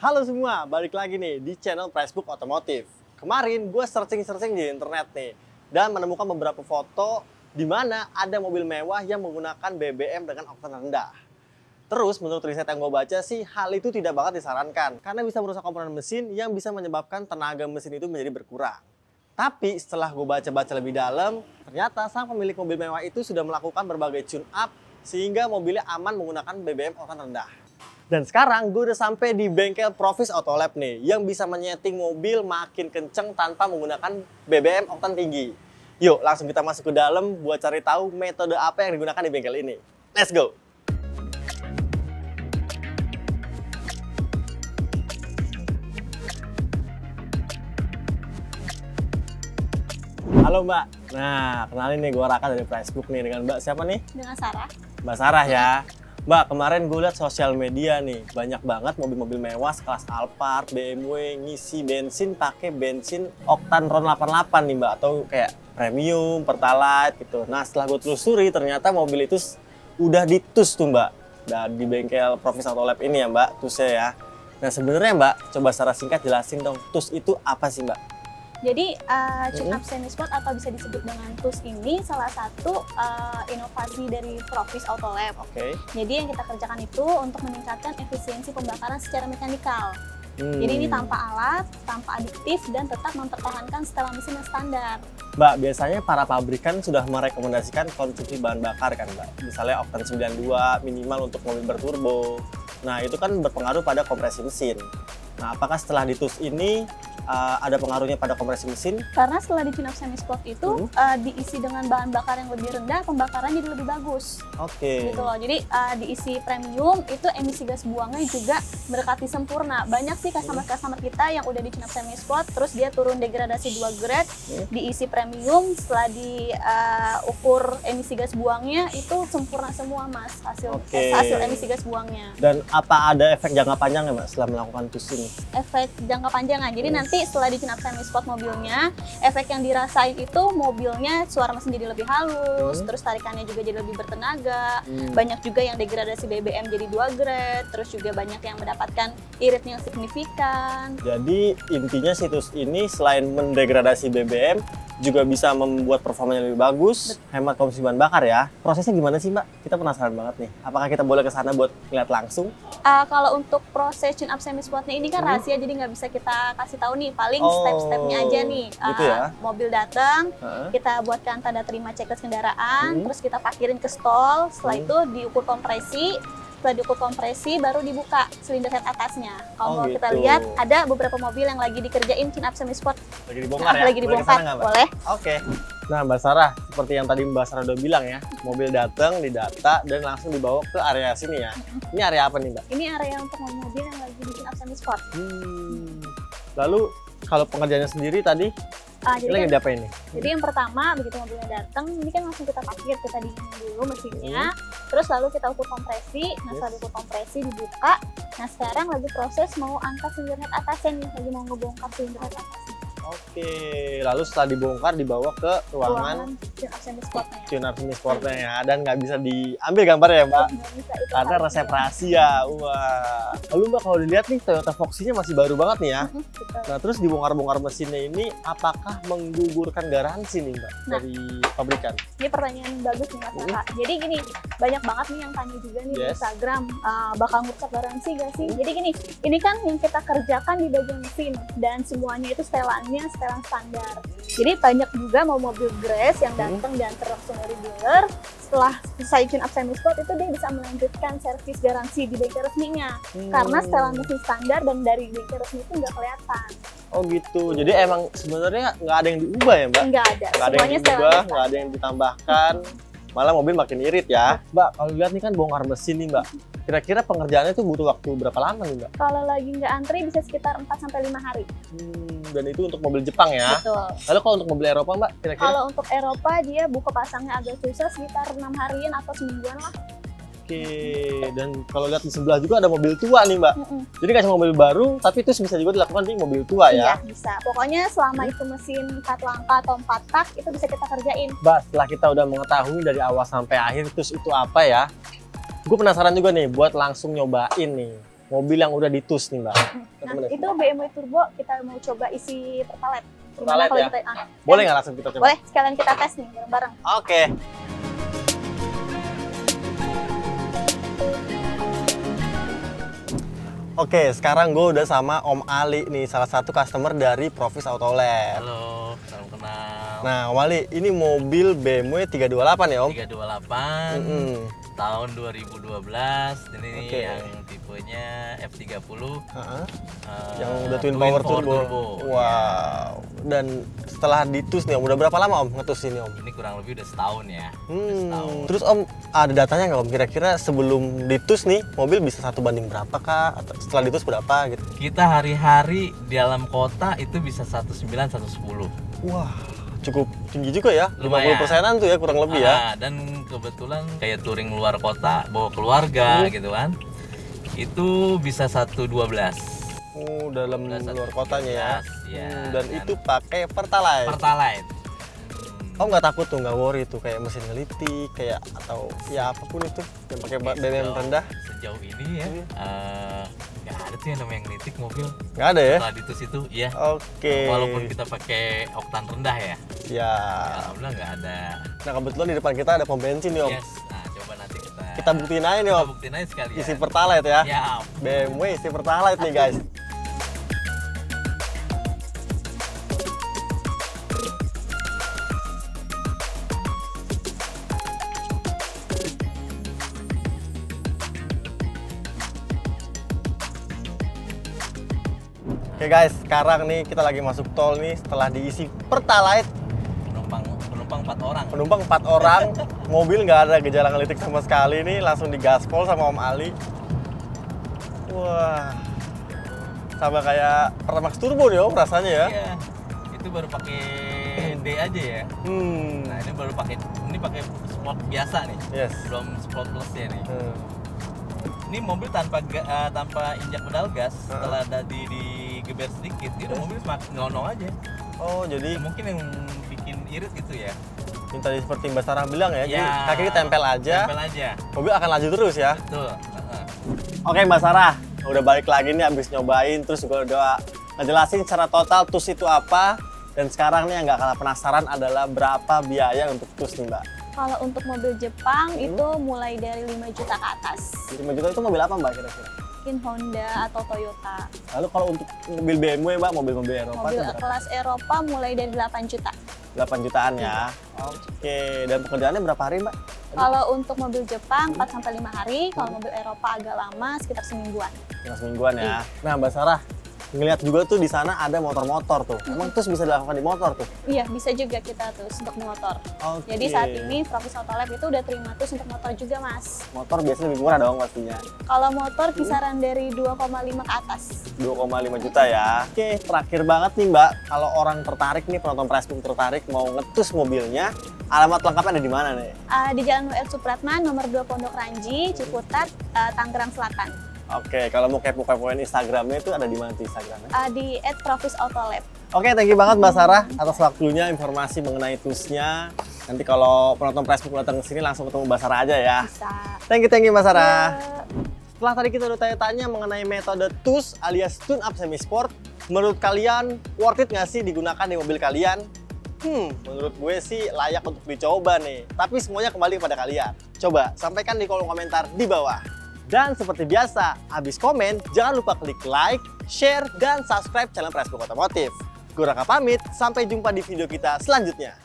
Halo semua, balik lagi nih di channel Pricebook Otomotif. Kemarin gue searching di internet nih dan menemukan beberapa foto di mana ada mobil mewah yang menggunakan BBM dengan oktan rendah. Terus menurut riset yang gue baca sih, hal itu tidak banget disarankan karena bisa merusak komponen mesin yang bisa menyebabkan tenaga mesin itu menjadi berkurang. Tapi setelah gue baca-baca lebih dalam, ternyata sang pemilik mobil mewah itu sudah melakukan berbagai tune up sehingga mobilnya aman menggunakan BBM oktan rendah. Dan sekarang gue udah sampai di bengkel Provis Autolab nih yang bisa menyeting mobil makin kenceng tanpa menggunakan BBM oktan tinggi. Yuk langsung kita masuk ke dalam buat cari tahu metode apa yang digunakan di bengkel ini. Let's go! Halo Mbak, nah kenalin nih gue Raka dari Pricebook nih dengan Mbak siapa nih? Dengan Sarah. Mbak Sarah ya. Mbak, kemarin gue lihat sosial media nih, banyak banget mobil-mobil mewah sekelas Alphard, BMW, ngisi bensin pakai bensin oktan RON 88 nih Mbak, atau kayak premium, pertalite gitu. Nah setelah gue telusuri ternyata mobil itu udah ditus tuh Mbak, dan di bengkel Provis Autolab ini ya Mbak, tusnya ya. Nah sebenarnya Mbak, coba secara singkat jelasin dong, tus itu apa sih Mbak? Jadi tune up semi sport atau bisa disebut dengan TUS ini salah satu inovasi dari Provis Autolab. Oke. Jadi yang kita kerjakan itu untuk meningkatkan efisiensi pembakaran secara mekanikal. Jadi ini tanpa alat, tanpa adiktif, dan tetap mempertahankan setelan mesin yang standar. Mbak, biasanya para pabrikan sudah merekomendasikan konsumsi bahan bakar kan Mbak? Misalnya oktan 92 minimal untuk mobil berturbo. Nah itu kan berpengaruh pada kompresi mesin. Nah apakah setelah ditus ini ada pengaruhnya pada kompresi mesin? Karena setelah di tune up semi sport itu diisi dengan bahan bakar yang lebih rendah, pembakaran jadi lebih bagus. Oke. Gitu loh. Jadi diisi premium itu emisi gas buangnya juga mendekati sempurna. Banyak sih customer kita yang udah di tune up semi sport terus dia turun degradasi 2 grade, diisi premium, setelah diukur emisi gas buangnya itu sempurna semua Mas hasil emisi gas buangnya. Dan apa ada efek jangka panjang ya Mbak setelah melakukan TUS ini? Efek jangka panjang, jadi nanti setelah di tune up semi sport mobilnya, efek yang dirasain itu mobilnya suara mesin jadi lebih halus, terus tarikannya juga jadi lebih bertenaga, banyak juga yang degradasi BBM jadi 2 grade, terus juga banyak yang mendapatkan iritnya yang signifikan. Jadi intinya situs ini selain mendegradasi BBM juga bisa membuat performanya lebih bagus, hemat konsumsi bahan bakar ya. Prosesnya gimana sih Mbak? Kita penasaran banget nih. Apakah kita boleh ke sana buat lihat langsung? Kalau untuk proses tune up semi sportnya ini kan rahasia, jadi nggak bisa kita kasih tahu nih. Paling step-stepnya aja nih. Gitu ya? Mobil datang, kita buatkan tanda terima checklist kendaraan, terus kita parkirin ke stall. Setelah itu diukur kompresi. Setelah diukur kompresi baru dibuka silinder head atasnya. Kalau kita lihat ada beberapa mobil yang lagi dikerjain tune up semi sport. Lagi dibongkar ya? Lagi dibongkar, boleh. Oke. Nah Mbak Sarah, seperti yang tadi Mbak Sarah udah bilang ya, mobil datang, didata, dan langsung dibawa ke area sini ya. Ini area apa nih Mbak? Ini area untuk mobil yang lagi di tune up semi sport. Lalu kalau pengerjaannya sendiri tadi, ini lagi diapain nih? Jadi yang pertama, begitu mobilnya datang, ini kan langsung kita parkir, kita dingin dulu mesinnya, terus lalu kita ukur kompresi. Nah setelah diukur kompresi dibuka. Nah sekarang lagi proses mau angkat silinder head atasnya nih, lagi mau ngebongkar silinder head atasnya. Oke, lalu setelah dibongkar dibawa ke ruangan tune up semi sportnya. Tune up semi sportnya ya, dan nggak bisa diambil gambarnya ya Mbak? Karena resep rahasia. Wah. Lalu Mbak kalau dilihat nih Toyota Foxy-nya masih baru banget nih ya. Nah terus dibongkar-bongkar mesinnya ini apakah menggugurkan garansi nih Mbak dari pabrikan? Ini pertanyaan bagus nih Mas Raka. Jadi gini, banyak banget nih yang tanya juga nih di Instagram, bakal merusak garansi gak sih? Jadi gini, ini kan yang kita kerjakan di bagian mesin dan semuanya itu setelan standar. Jadi banyak juga mau mobil Grace yang datang dan langsung dari dealer, setelah selesai tune up semi sport itu dia bisa melanjutkan servis garansi di bengkel resminya. Karena setelan mesin standar dan dari bengkel resmi itu nggak kelihatan. Oh gitu, jadi emang sebenarnya nggak ada yang diubah ya Mbak? Nggak ada, nggak ada yang diubah, nggak ada yang ditambahkan, malah mobil makin irit ya. Mbak, kalau lihat nih kan bongkar mesin nih Mbak, kira-kira pengerjaannya tuh butuh waktu berapa lama nih Mbak? Kalau lagi nggak antri bisa sekitar 4-5 hari. Dan itu untuk mobil Jepang ya? Betul. Lalu kalau untuk mobil Eropa Mbak, kira-kira? Kalau untuk Eropa dia buka pasangnya agak susah, sekitar 6 harian atau semingguan lah. Oke, dan kalau lihat di sebelah juga ada mobil tua nih Mbak. Jadi nggak cuma mobil baru, tapi itu bisa juga dilakukan di mobil tua ya? Iya, bisa. Pokoknya selama itu mesin 4 langkah atau 4 tak, itu bisa kita kerjain. Mbak, setelah kita udah mengetahui dari awal sampai akhir, terus itu apa ya? Gue penasaran juga nih buat langsung nyobain nih. mobil yang udah ditus nih Mbak. Nah, itu BMW Turbo kita mau coba isi pertalite. Pertalite kalau ya? kita, Boleh nggak langsung kita coba? Boleh, sekalian kita tes nih bareng-bareng. Oke. Oke, sekarang gue udah sama Om Ali nih, salah satu customer dari Provis Autolet. Halo, salam kenal. Nah, Om Ali, ini mobil BMW 328 ya, Om? 328 tahun 2012. Ini Oke. yang tipenya F30. Yang udah twin power turbo. Wow. Dan setelah ditus nih, Om, udah berapa lama Om ngetus ini, Om? Ini kurang lebih udah setahun ya. Udah setahun. Terus Om, ada datanya nggak Om? Kira-kira sebelum ditus nih, mobil bisa 1 banding berapa kah? Atau setelah ditus berapa gitu? Kita hari-hari di dalam kota itu bisa 19, 110. Wah, cukup tinggi juga ya. Lumayan. 50%-an tuh ya kurang lebih ya. Dan kebetulan kayak touring luar kota, bawa keluarga gitu kan. Itu bisa 112. Oh, dalam luar kotanya ya. Ya, Dan itu pakai Pertalite. Pertalite. Om nggak takut tuh, nggak worry tuh kayak mesin ngelitik kayak atau ya apapun itu yang pakai BBM rendah? Sejauh ini ya nggak ada tuh yang namanya ngelitik mobil. Nggak ada ya? Setelah ditus itu ya. Oke. Walaupun kita pakai oktan rendah ya. Ya. Alhamdulillah nggak ada. Nah kebetulan di depan kita ada pom bensin nih Om. Yes. Nah coba nanti Kita buktiin aja nih kita Om. buktiin aja sekalian. Isi Pertalite ya. Ya. BMW isi Pertalite nih guys. Oke guys, sekarang nih kita lagi masuk tol nih setelah diisi Pertalite. Penumpang 4 orang. Penumpang 4 orang, mobil nggak ada gejala ngelitik sama sekali nih, langsung digaspol sama Om Ali. Wah, sama kayak Pertamax Turbo nih Om rasanya ya. Iya. Itu baru pakai D aja ya. Nah ini baru pakai sport biasa nih. Yes. Belum sport plus ya nih. Ini mobil tanpa injak pedal gas, setelah digeber sedikit, itu mobil semakin ngelonong aja. Oh jadi Mungkin yang bikin irit gitu ya. yang tadi seperti Mbak Sarah bilang ya, Ya, jadi kaki tempel aja, Tempel aja. mobil akan laju terus ya. Betul. Oke Mbak Sarah, udah balik lagi nih abis nyobain, terus juga udah ngejelasin secara total TUS itu apa. Dan sekarang nih yang nggak kalah penasaran adalah berapa biaya untuk TUS nih Mbak? Kalau untuk mobil Jepang itu mulai dari 5 juta ke atas. 5 juta itu mobil apa Mbak kira-kira? Mungkin Honda atau Toyota. Lalu kalau untuk mobil BMW Mbak, mobil-mobil Eropa Mobil itu berapa? kelas Eropa mulai dari 8 juta. 8 jutaan ya. Oke, dan pekerjaannya berapa hari Mbak? Kalau untuk mobil Jepang 4-5 hari, kalau mobil Eropa agak lama sekitar semingguan. Cuma semingguan ya. Nah Mbak Sarah, ngeliat juga tuh di sana ada motor-motor tuh. Emang TUS bisa dilakukan di motor tuh? Iya, bisa juga kita tuh untuk motor. Oke. Jadi saat ini Provis Autolab itu udah terima TUS untuk motor juga, Mas. Motor biasanya lebih murah dong pastinya. Kalau motor kisaran dari 2,5 ke atas. 2,5 juta ya. Oke, terakhir banget nih Mbak. Kalau orang tertarik nih, penonton Pressbook tertarik mau ngetus mobilnya, alamat lengkapnya ada di mana nih? Di Jalan W.R. Supratman, nomor 2 Pondok Ranji, Ciputat, Tangerang Selatan. Oke, kalau mau kepo-kepoin Instagramnya itu ada di mana tuh Instagramnya? Di @provisAutolab. Oke, thank you banget Mbak Sarah atas waktunya, informasi mengenai TUS-nya. Nanti kalau penonton Pressbook datang ke sini langsung ketemu Mbak Sarah aja ya. Bisa. Thank you Mbak Sarah. Ya. Setelah tadi kita udah tanya-tanya mengenai metode TUS alias Tune Up Semi Sport, menurut kalian worth it nggak sih digunakan di mobil kalian? Menurut gue sih layak untuk dicoba nih. Tapi semuanya kembali kepada kalian. Coba sampaikan di kolom komentar di bawah. Dan seperti biasa, habis komen, jangan lupa klik like, share, dan subscribe channel Pressbook Otomotif. Gue Raka pamit, sampai jumpa di video kita selanjutnya.